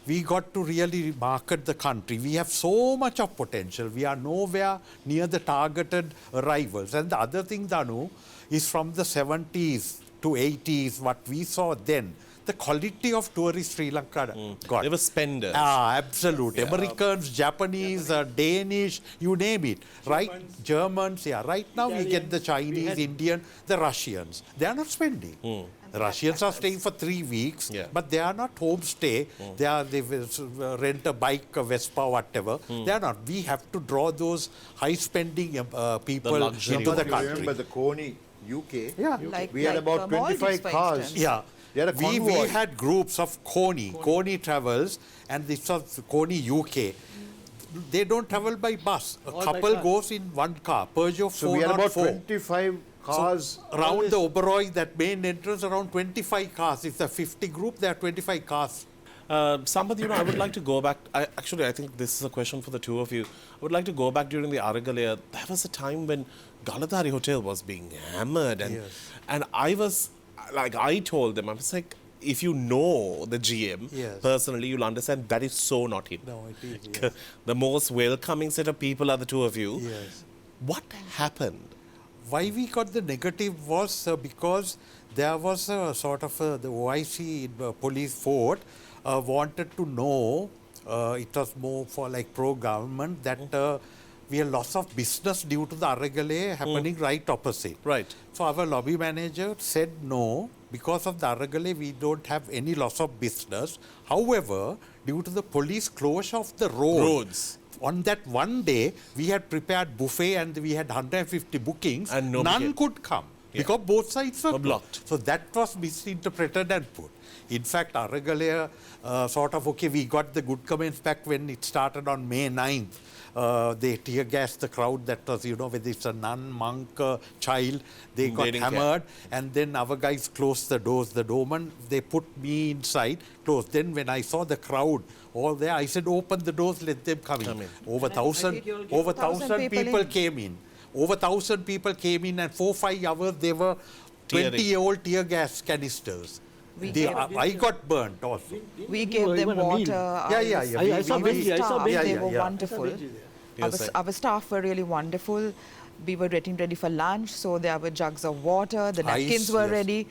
we got to really market the country. We have so much of potential. We are nowhere near the targeted arrivals. And the other thing, Danu, is from the 70s to 80s, what we saw then, the quality of tourists Sri Lanka got. They were spenders. Absolutely. Yeah. Americans, Japanese, Danish, you name it. Right? Germans, yeah. Right now we get the Chinese, Indian, the Russians. They are not spending. The Russians are staying for 3 weeks, but they are not homestay. They rent a bike, a Vespa, whatever. They are not. We have to draw those high-spending people into the country. Remember the Coney, UK? Yeah. We had about 25 cars. Yeah. We had groups of Coney travels, and this was Coney UK. They don't travel by bus. A couple goes in one car, Peugeot 404. So we had about 25 cars. So around the Oberoi, that main entrance, around 25 cars. It's a 50 group, there are 25 cars. Sampath, I would like to go back. I think this is a question for the two of you. I would like to go back during the Aragalaya. There was a time when Galadhari Hotel was being hammered, and I told them, I was like, if you know the GM personally, you'll understand that is so not him. No, it is. Yes. The most welcoming set of people are the two of you. Yes. What happened? Why we got the negative was because there was a sort of the OIC police fort wanted to know, it was more for like pro-government, that we had loss of business due to the Aragalaya happening right opposite. Right. So our lobby manager said no, because of the Aragalaya we don't have any loss of business. However, due to the police closure of the roads, on that one day we had prepared buffet and we had 150 bookings and none could come because both sides were blocked. So that was misinterpreted and put. In fact, Aragalaya we got the good comments back when it started on May 9th. They tear gassed the crowd that was, whether it's a nun, monk, child, they got hammered. And then our guys closed the doors. The doorman, they put me inside, closed. Then when I saw the crowd all there, I said, open the doors, let them come in. Over 1,000 people came in. Over 1,000 people came in, and 4-5 hours they were 20-year-old tear gas canisters. I got burnt also. We gave them water. I saw they were wonderful. Our staff were really wonderful. We were getting ready for lunch, so there were jugs of water. The napkins were ready.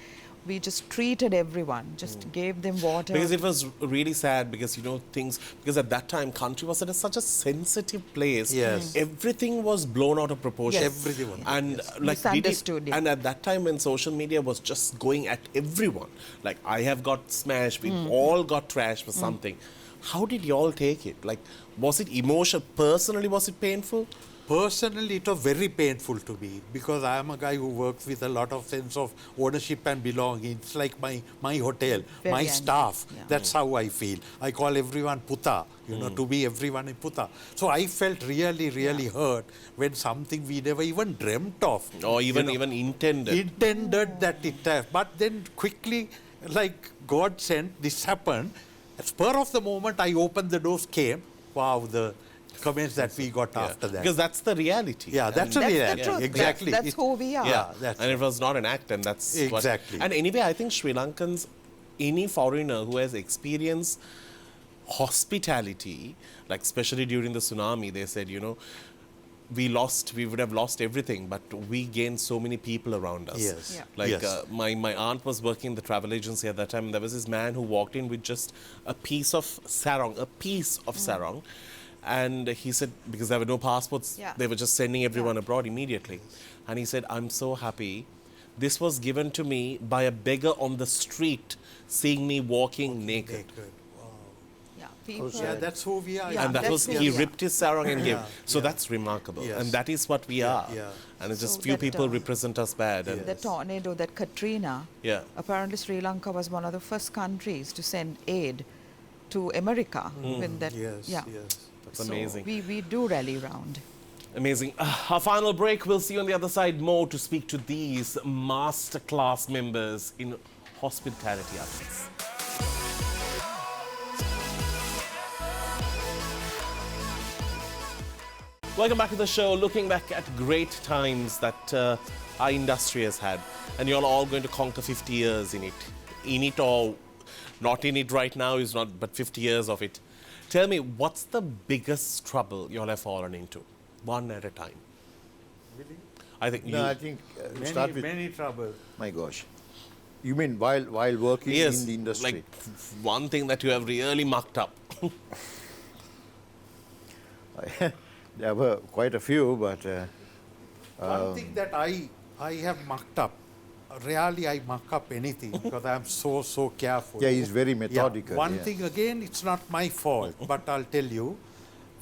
We just treated everyone, just gave them water. Because it was really sad because, because at that time, country was at such a sensitive place. Yes. Everything was blown out of proportion. Yes. Everything was. And misunderstood. And at that time when social media was just going at everyone, like I have got smashed, we all got trashed for something. How did you all take it? Like, was it emotional? Personally, was it painful? Personally, it was very painful to me because I am a guy who works with a lot of sense of ownership and belonging. It's like my hotel, my staff. Yeah. That's how I feel. I call everyone Puta, to be everyone in Puta. So I felt really, really hurt when something we never even dreamt of. Or even intended. Intended that it but then quickly, like God sent, this happened. At spur of the moment, I opened the doors, came. Wow, the comments that we got after that. Because that's the reality. Yeah, that's the reality. The truth. Exactly. That's who we are. Yeah, and it was not an act, and that's exactly. And anyway, I think Sri Lankans, any foreigner who has experienced hospitality, like especially during the tsunami, they said, we would have lost everything, but we gained so many people around us. Yes. Like my aunt was working in the travel agency at that time, and there was this man who walked in with just a piece of sarong, and he said, because there were no passports, they were just sending everyone abroad immediately. And he said, I'm so happy this was given to me by a beggar on the street, seeing me walking naked. Wow. Yeah, people. Yeah, that's who we are. Yeah, And that that's was, who he we are. ripped his sarong and gave. Yeah, So yeah. that's remarkable. Yes. And that is what we are. yeah. And it's just So few that, people represent us bad. And The tornado, that Katrina, yeah. apparently Sri Lanka was one of the first countries to send aid to America. When that, Yes, yeah. yes. That's So amazing. we do rally round. Amazing. Our final break. We'll see you on the other side more to speak to these masterclass members in hospitality arts. Welcome back to the show. Looking back at great times that our industry has had, and you're all going to conquer 50 years in it or not in it right now is not, but 50 years of it. Tell me, what's the biggest trouble you all have fallen into? One at a time. Really? I think No, you. I think start with, Many trouble. my gosh. You mean while working Yes, in the industry? like one thing that you have really mucked up. There were quite a few, but One thing that I have mucked up, rarely I muck up anything because I'm so careful. yeah, he's very methodical. Yeah. One yeah. thing again, it's not my fault, but I'll tell you,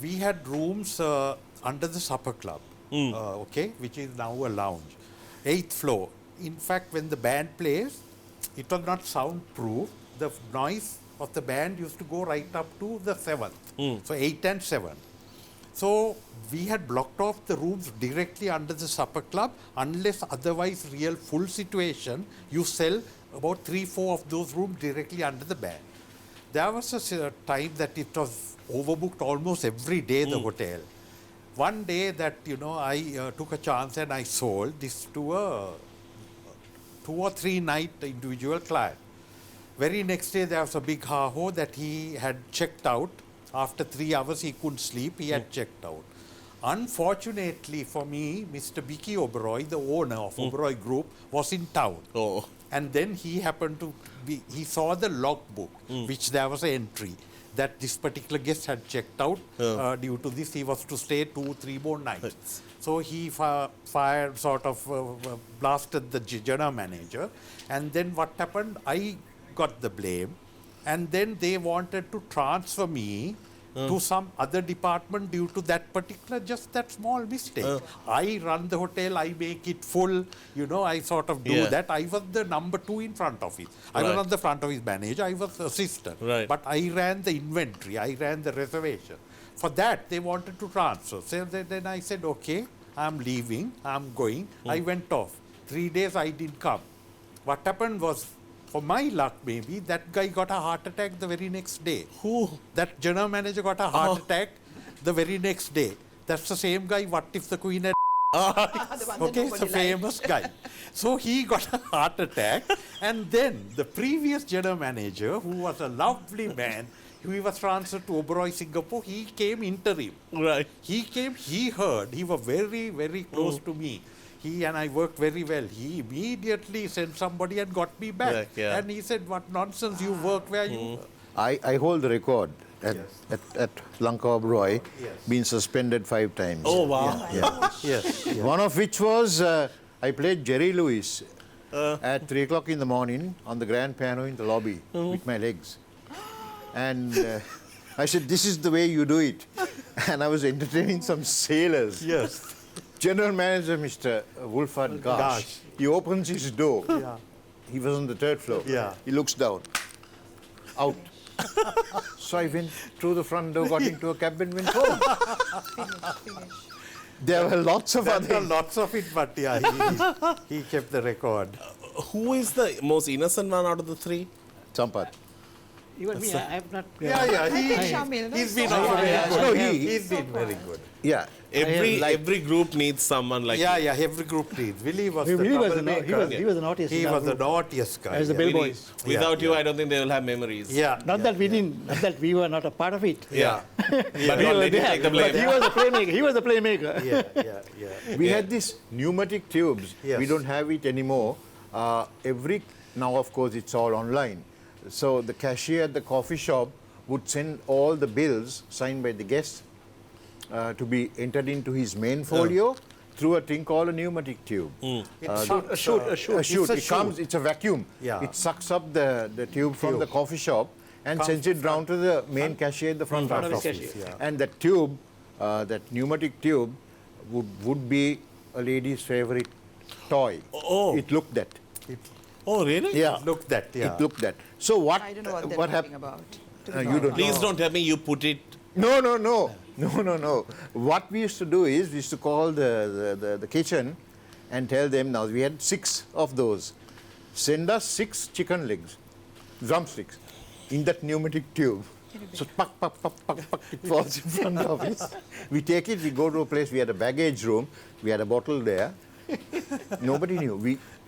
we had rooms under the supper club, okay, which is now a lounge, 8th floor. In fact, when the band plays, it was not soundproof. The noise of the band used to go right up to the 7th, so 8 and 7. So we had blocked off the rooms directly under the supper club. Unless otherwise real full situation, you sell about 3-4 of those rooms directly under the band. There was a time that it was overbooked almost every day, the hotel. One day that, I took a chance and I sold this to a 2 or 3 night individual client. Very next day there was a big ha-ho that he had checked out. After 3 hours he couldn't sleep, he had checked out. Unfortunately for me, Mr. Vicky Oberoi, the owner of Oberoi Group, was in town. Oh. And then he happened to he saw the logbook, which there was an entry that this particular guest had checked out. Due to this, he was to stay 2-3 more nights. So he fired, blasted the general manager. And then what happened? I got the blame. And then they wanted to transfer me to some other department due to that particular, just that small mistake. I run the hotel, I make it full, I do that. I was the number 2 in front office. I was not the front office manager, I was assistant. Right. But I ran the inventory, I ran the reservation. For that, they wanted to transfer. So then I said, okay, I'm leaving, I'm going. I went off. 3 days I didn't come. What happened was, for my luck maybe, that guy got a heart attack the very next day. Who? That general manager got a heart attack the very next day. That's the same guy, what if the Queen had... Okay, it's a famous guy. So he got a heart attack, and then the previous general manager, who was a lovely man, he was transferred to Oberoi, Singapore, he came interim. Right. He came, he heard, he was very, very close to me. He and I worked very well. He immediately sent somebody and got me back. Yeah. And he said, what nonsense, you work where you... I hold the record at Lanka Oberoi, been suspended 5 times. Oh, wow. Yes. One of which was I played Jerry Lewis at 3 o'clock in the morning on the grand piano in the lobby with my legs. And I said, this is the way you do it. And I was entertaining some sailors. Yes. General manager, Mr. Wolfhard Gash, he opens his door. Yeah. He was on the 3rd floor. Yeah. He looks down. Out. So I went through the front door, got into a cab and went home. There were lots of There other... were lots of it, but yeah, he kept the record. Who is the most innocent one out of the 3? Sampath. Even me, I have not. Yeah, I think Shamil, no? he's been So also very yeah, good. yeah. He's been very good. Yeah. Every group needs someone like you. Every group needs. Willie was the Willie was the troublemaker. he was the naughtiest. He in our was the group. naughtiest guy. As the yeah. bellboys. Without you, I don't think they will have memories. Yeah. Not that we didn't. Not that we were not a part of it. Yeah. But We not were let you there, take the but blame. he was the playmaker. He was the playmaker. Yeah. We had these pneumatic tubes. Yes. We don't have it anymore. Now, of course, it's all online. So the cashier at the coffee shop would send all the bills signed by the guests to be entered into his main folio. through a thing called a pneumatic tube. A chute. A chute. It's a chute. It's a vacuum. Yeah. It sucks up the tube from the coffee shop and sends it down to the main cashier at the front office. Cashier. Yeah. And that tube, that pneumatic tube, would be a lady's favorite toy. Oh. It looked that. Oh, really? Yeah. Look that, yeah. It looked that. So what? I don't know what they're what talking happened? about. to be You honest. don't Please don't tell me you put it. No. What we used to do is we used to call the kitchen and tell them, now we had 6 of those. Send us 6 chicken legs, drumsticks, in that pneumatic tube. So puck, it falls in front of us. We take it, we go to a place, we had a baggage room, we had a bottle there. Nobody knew.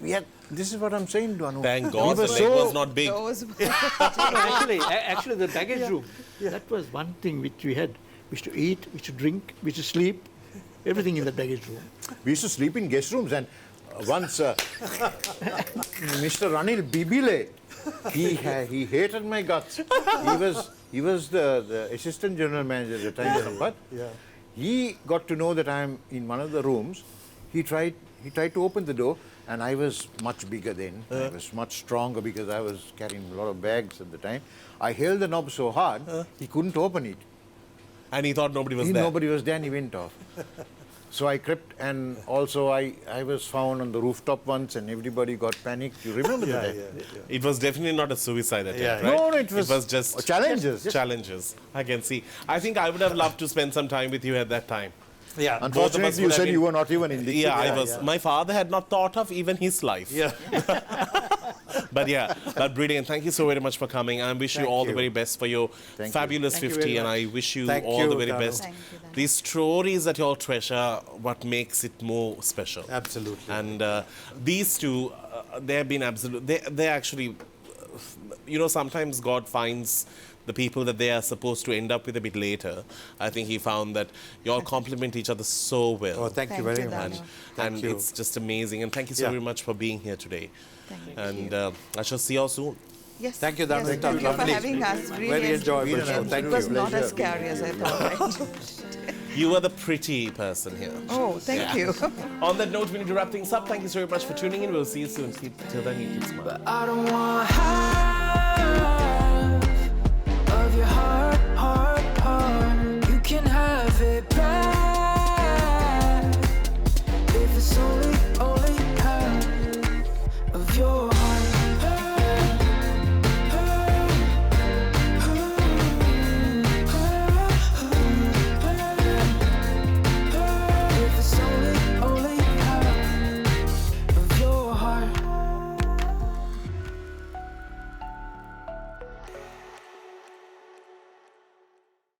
We had, this is what I'm saying, Danu. Thank God the were leg was not big. Those Actually, the baggage room, that was one thing which we had. We used to eat, we used to drink, we used to sleep, everything in the baggage room. We used to sleep in guest rooms, and once Mr. Ranil Bibile, he hated my guts. He was the assistant general manager at the time, Sampath. Yeah. He got to know that I'm in one of the rooms. He tried to open the door, and I was much bigger then. I was much stronger because I was carrying a lot of bags at the time. I held the knob so hard, he couldn't open it. And he thought nobody was there. Nobody was there, and he went off. So I crept, and also I was found on the rooftop once, and everybody got panicked. You remember that? It was definitely not a suicide attempt, Yeah. right? No, it was just challenges. challenges. I can see. I think I would have loved to spend some time with you at that time. Yeah. Both of us Unfortunately, you would have said been- you were not even in the Yeah, I Yeah, was. yeah. My father had not thought of even his life. Yeah. But brilliant. Thank you so very much for coming. I wish you Thank all the you. very best for your Thank you. fabulous Thank you 50, very and much. I wish you Thank all you, the very Danu. best. Thank you, Danu. These stories that you all treasure, what makes it more special. Absolutely. And these two, they've been absolute. They actually, sometimes God finds the people that they are supposed to end up with a bit later. I think he found that you all complement each other so well. Oh, thank you Thank very you, much. Danu. And you. it's just amazing. And thank you so Yeah. very much for being here today. Thank you. And I shall see you all soon. Yes. Thank you, Danu. Yes, It thank was you for lovely. having us. Really Very enjoyable show. Thank It was you. not as scary as I thought. Right? You were the pretty person here. Oh, thank you. On that note, we need to wrap things up. Thank you so very much for tuning in. We'll see you soon. Till then, you keep smiling. I don't want